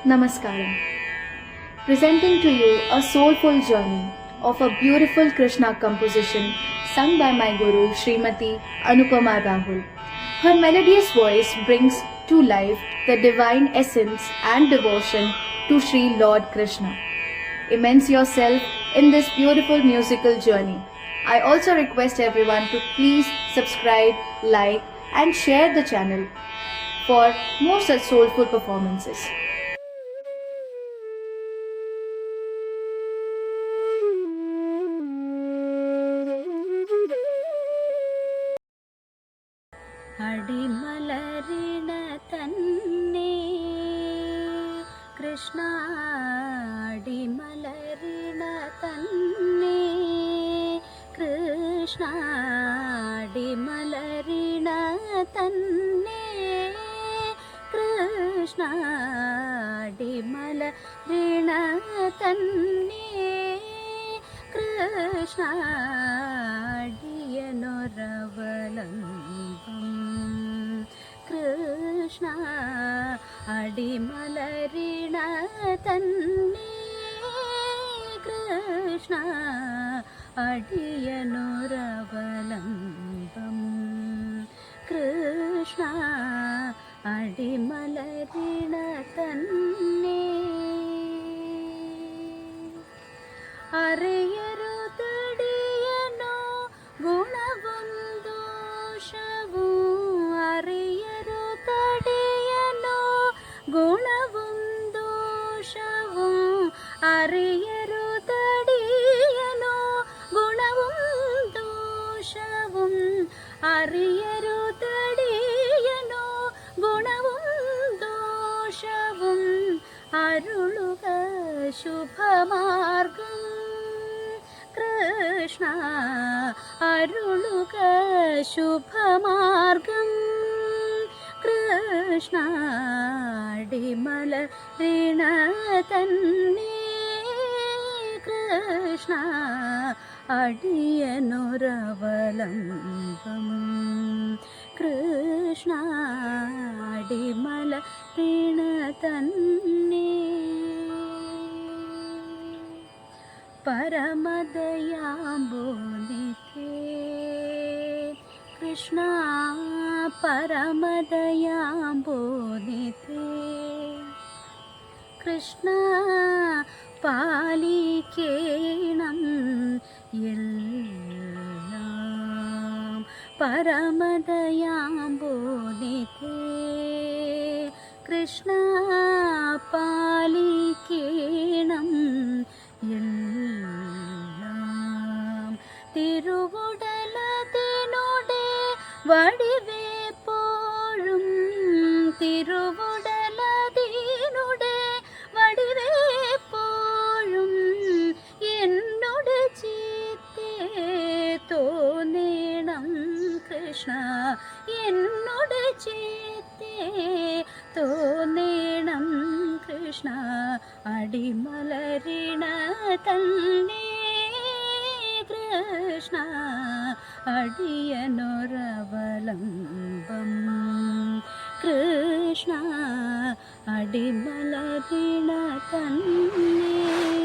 Namaskaram. Presenting to you a soulful journey of a beautiful Krishna composition sung by my Guru Srimati Anupama Rahul. Her melodious voice brings to life the divine essence and devotion to Sri Lord Krishna. Immerse yourself in this beautiful musical journey. I also request everyone to please subscribe, like and share the channel for more such soulful performances. അടിമലരിണ തന്നെ കൃഷ്ണ അടിമലരിണ തന്നെ കൃഷ്ണ അടിമലരിണ തന്നെ കൃഷ്ണ അടിമലരിണ തന്നെ കൃഷ്ണ അടിയനൊരവലംബം കൃഷ്ണ അടിമലരിണ തന്നെ കൃഷ്ണ അടിയനൊരവലംബം കൃഷ്ണ അടിമലരിണ തന്നെ അറിയരുതടിയനോ ഗുണവും ദോഷവും അറിയരുതടിയനോ ഗുണവും ദോഷവും അറിയരുതടിയനോ ഗുണവും ദോഷവും അറിയരുതടിയനോ ഗുണവും ദോഷവും അരുളുക ശുഭമാർഗം കൃഷ്ണ അരുളുക ശുഭമാർഗം കൃഷ്ണ അടിമലരിണ തന്നെ കൃഷ്ണ അടിയനൊരവലംബം കൃഷ്ണ അടിമലരിണ തന്നെ പരമദയാംബോനിധേ കൃഷ്ണ പരമദയാംബോനിധേ കൃഷ്ണ പാലിക്കേണം എല്ലാം പരമദയാംബോനിധേ കൃഷ്ണ പാലിക്കേണം എല്ലാം തിരുവുടലതിനുടെ വടിവേപ്പോഴും തിരുവുടലതിനുടെ വടിവേപ്പോഴും എന്നോട് ചിത്തേ തോന്നേണം കൃഷ്ണ എന്നോട് ചിത്തേ തോന്നേണം കൃഷ്ണ അടിമലരിണ തന്നെ കൃഷ്ണ അടിയനൊരവലംബം കൃഷ്ണ അടിമലരിണ തന്നെ